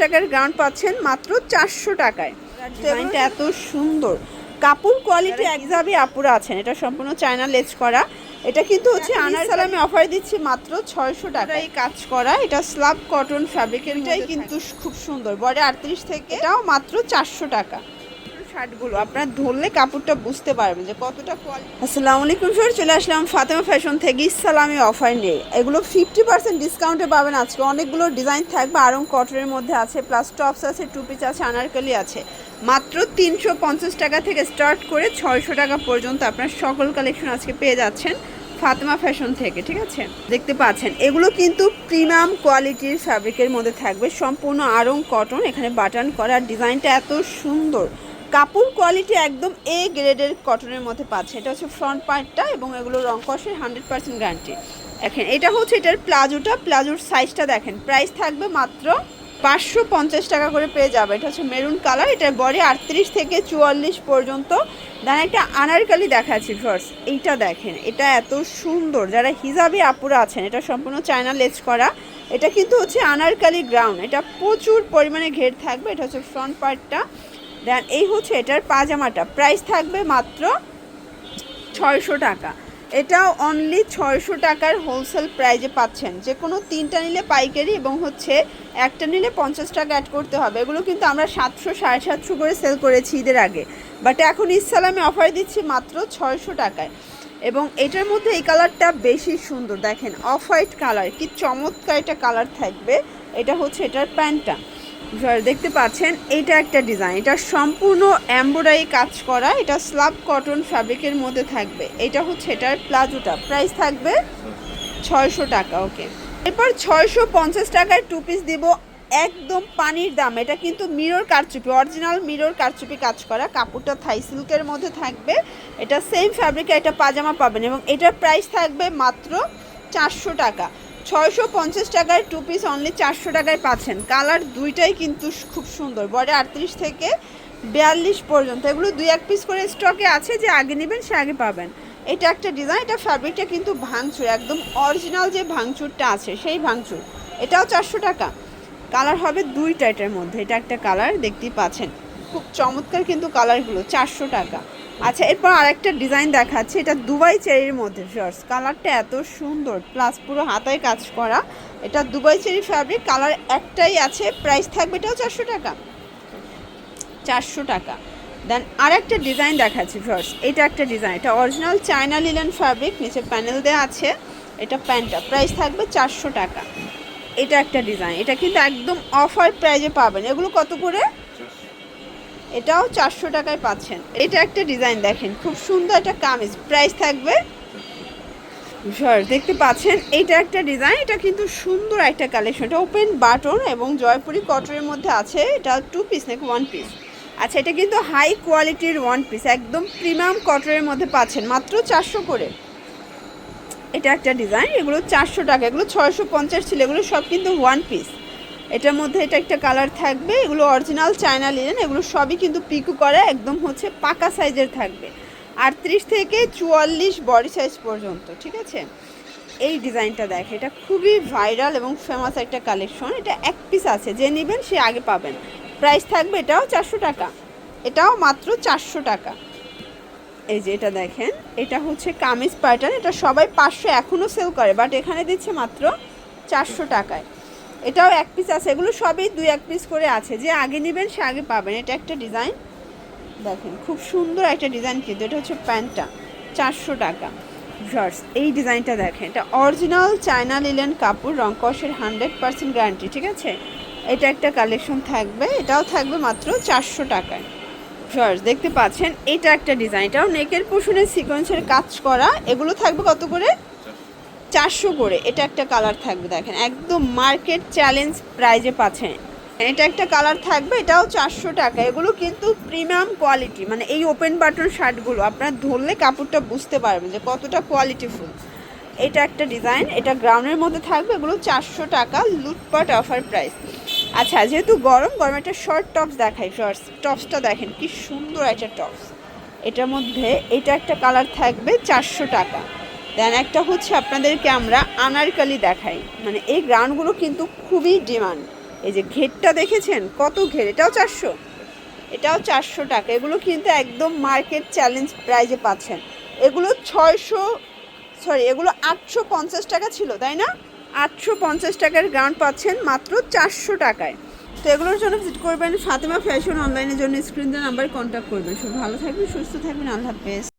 টাকার গ্রাউন্ড পাচ্ছেন মাত্র 400 টাকায়। ডিজাইনটা এত সুন্দর, কাপড় কোয়ালিটি একজাবি আপুরা আছেন। এটা সম্পূর্ণ চায়না লেস করা। এটা কিন্তু হচ্ছে আনার সালামে অফার দিচ্ছি মাত্র 600 টাকা। এই কাজ করা, এটা স্লাব কটন ফ্যাব্রিকের, এটাই কিন্তু খুব সুন্দর। বডি 38 থেকে, এটাও মাত্র 400 টাকা। শার্টগুলো আপনারা ধরলে কাপড়টা বুঝতে পারবেন যে কতটা কোয়ালিটি। আসসালামু আলাইকুম স্যার, চলে আসলাম ফাতেমা ফ্যাশন থেকে ইসলামি অফার নিয়ে। এগুলো 50% ডিসকাউন্টে পাবেন আজকে। অনেকগুলো ডিজাইন থাকবে, আরং কটনের মধ্যে আছে, প্লাস টপস আছে, টু পিস আছে, আনারকলি আছে। মাত্র 350 টাকা থেকে স্টার্ট করে 600 টাকা পর্যন্ত আপনার সকল কালেকশন আজকে পেয়ে যাচ্ছেন ফাতেমা ফ্যাশন থেকে। ঠিক আছে, দেখতে পাচ্ছেন এগুলো কিন্তু প্রিমিয়াম কোয়ালিটির ফ্যাব্রিকের মধ্যে থাকবে, সম্পূর্ণ আরং কটন। এখানে বাটন করা, ডিজাইনটা এত সুন্দর, কাপড় কোয়ালিটি একদম এ গ্রেডের কটনের মধ্যে পাচ্ছে। এটা হচ্ছে ফ্রন্ট পার্টটা এবং এগুলো রং কষের 100% গ্যারান্টি। দেখেন এটা হচ্ছে এটার প্লাজোটা, প্লাজোর সাইজটা দেখেন। প্রাইস থাকবে মাত্র 550 টাকা করে পেয়ে যাবে। এটা হচ্ছে মেরুন কালার, এটার বডি 38 থেকে 44 পর্যন্ত। দেন একটা আনারকলি দেখাচ্ছি ফার্স্ট, এইটা দেখেন, এটা এত সুন্দর। যারা হিজাবি আপুরা আছেন, এটা সম্পূর্ণ চায়না লেস করা। এটা কিন্তু হচ্ছে আনারকলি গ্রাউন্ড, এটা প্রচুর পরিমাণে ঘের থাকবে। এটা হচ্ছে ফ্রন্ট পার্টটা। দেন এই হচ্ছে এটার পাজামাটা, প্রাইস থাকবে মাত্র 600 টাকা। এটাও অনলি 600 টাকার হোলসেল প্রাইজে পাচ্ছেন। যে কোনো তিনটা নিলে পাইকারি এবং হচ্ছে একটা নিলে 50 টাকা অ্যাড করতে হবে। এগুলো কিন্তু আমরা 700 750 করে সেল করেছি ঈদের আগে, বাট এখন ইসলামে অফার দিচ্ছি মাত্র 600 টাকায়। এবং এটার মধ্যে এই কালারটা বেশি সুন্দর, দেখেন অফ হোয়াইট কালার, কি চমৎকার একটা কালার থাকবে। এটা হচ্ছে এটার প্যান্টটা, দেখতে পাচ্ছেন। এইটা একটা ডিজাইন, এটা সম্পূর্ণ এমব্রয়ডারি কাজ করা, এটা স্লাব কটন ফ্যাব্রিকের মধ্যে থাকবে। এটা হচ্ছে এটার প্লাজোটা, প্রাইস থাকবে 600 টাকা। ওকে, এরপর 650 টাকায় টু পিস দিব একদম পানির দাম। এটা কিন্তু মিরর কারচুপি, অরিজিনাল মিরর কারচুপি কাজ করা, কাপড়টা থাই সিল্কের মধ্যে থাকবে। এটা সেম ফ্যাব্রিকে একটা পাজামা পাবেন এবং এটার প্রাইস থাকবে মাত্র 400 টাকা। 650 টাকায় টু পিস অনলি 400 টাকায় পাচ্ছেন। কালার দুইটাই কিন্তু খুব সুন্দর, বডি 38 থেকে 42 পর্যন্ত। এগুলো 2-1 পিস করে স্টকে আছে, যে আগে নেবেন সে আগে পাবেন। এটা একটা ডিজাইন, এটা ফ্যাব্রিকটা কিন্তু ভাঙচুর, একদম অরিজিনাল যে ভাঙচুরটা আছে সেই ভাঙচুর। এটাও 400 টাকা। কালার হবে দুইটা এটার মধ্যে, এটা একটা কালার দেখতেই পাচ্ছেন, খুব চমৎকার কিন্তু কালারগুলো। 400 টাকা। আচ্ছা, এরপর আরেকটা ডিজাইন দেখাচ্ছে, এটা দুবাই চেরির মধ্যে শর্টস। কালারটা এত সুন্দর, প্লাস পুরো হাতায় কাজ করা। এটা দুবাই চেরি ফ্যাব্রিক, কালার একটাই আছে, প্রাইস থাকবে এটাও 400 টাকা। 400 টাকা। দেন আরেকটা ডিজাইন দেখাচ্ছি শর্টস, এটা একটা ডিজাইন, এটা অরিজিনাল চায়না লিলেন ফ্যাব্রিক, নিচে প্যানেল দেওয়া আছে। এটা প্যান্টটা, প্রাইস থাকবে 400 টাকা। এটা একটা ডিজাইন, এটা কিন্তু একদম অফার প্রাইজে পাবেন। এগুলো কত করে? এটাও 400 টাকায় পাচ্ছেন। এটা একটা ডিজাইন দেখেন, খুব সুন্দর একটা কামিজ, প্রাইস থাকবে দেখতে পাচ্ছেন। এটা একটা ডিজাইন, এটা কিন্তু সুন্দর একটা কালেকশন। এটা ওপেন বাটন এবং জয়পুরি কটনের মধ্যে আছে। এটা টু পিস নাকি ওয়ান পিস? আচ্ছা, এটা কিন্তু হাই কোয়ালিটির ওয়ান পিস, একদম প্রিমিয়াম কটনের মধ্যে পাচ্ছেন মাত্র 400 করে। এটা একটা ডিজাইন, এগুলো 400 টাকা। এগুলো 650 ছিল, এগুলো সব কিন্তু ওয়ান পিস। এটার মধ্যে এটা একটা কালার থাকবে। এগুলো অরিজিনাল চায়না লিনেন, এগুলো সবই কিন্তু পিকু করা, একদম হচ্ছে পাকা সাইজের থাকবে, 38 থেকে 44 বডি সাইজ পর্যন্ত। ঠিক আছে, এই ডিজাইনটা দেখে, এটা খুবই ভাইরাল এবং ফেমাস একটা কালেকশন। এটা এক পিস আছে, যে নেবেন সে আগে পাবেন। প্রাইস থাকবে এটাও 400 টাকা। এটাও মাত্র 400 টাকা। এই যে এটা দেখেন, এটা হচ্ছে কামিজ প্যাটার্ন, এটা সবাই 500 এখনও সেল করে, বাট এখানে দিচ্ছে মাত্র 400 টাকায়। এটাও এক পিস আছে, এগুলো সবই 2-1 পিস করে আছে, যে আগে নেবেন সে আগে পাবেন। এটা একটা ডিজাইন দেখেন, খুব সুন্দর একটা ডিজাইন কিন্তু। এটা হচ্ছে প্যান্টটা, 400 টাকা। ভিউয়ার্স, এই ডিজাইনটা দেখেন, এটা অরিজিনাল চায়না লিলেন কাপড়, রং কষের 100% গ্যারান্টি। ঠিক আছে, এটা একটা কালেকশন থাকবে, এটাও থাকবে মাত্র 400 টাকায়। ভিউয়ার্স, দেখতে পাচ্ছেন এটা একটা ডিজাইন, এটাও নেকের পোর্শনে সিকোয়েন্সের কাজ করা। এগুলো থাকবে কত করে? 400 করে। এটা একটা কালার থাকবে দেখেন, একদম মার্কেট চ্যালেঞ্জ প্রাইজে পাচ্ছেন। এটা একটা কালার থাকবে, এটাও 400 টাকা। এগুলো কিন্তু প্রিমিয়াম কোয়ালিটি, মানে এই ওপেন বাটন শার্টগুলো আপনারা ধরলে কাপড়টা বুঝতে পারবেন যে কতটা কোয়ালিটিফুল। এটা একটা ডিজাইন, এটা গ্রাউন্ডের মধ্যে থাকবে। এগুলো 400 টাকা, লুটপাট অফার প্রাইস। আচ্ছা, যেহেতু গরম একটা শর্ট টপস দেখাই। শর্টস টপসটা দেখেন, কি সুন্দর একটা টপস। এটার মধ্যে এটা একটা কালার থাকবে, 400 টাকা। দেন একটা হচ্ছে আপনাদেরকে আমরা আনারকলি দেখাই, মানে এই গ্রাউন্ডগুলো কিন্তু খুবই ডিমান্ড। এই যে ঘেরটা দেখেছেন কত ঘের, এটাও 400, এটাও 400 টাকা। এগুলো কিন্তু একদম মার্কেট চ্যালেঞ্জ প্রাইজে পাচ্ছেন। এগুলো 850 টাকা ছিল, তাই না? 850 টাকার গাউন পাচ্ছেন মাত্র 400 টাকায়। তো এগুলোর জন্য ভিজিট করবেন ফাতেমা ফ্যাশন অনলাইনের জন্য স্ক্রিন দেওয়া নাম্বারে কন্ট্যাক্ট করবেন। সব ভালো থাকবেন, সুস্থ থাকবেন, আল্লাহ হাফেজ।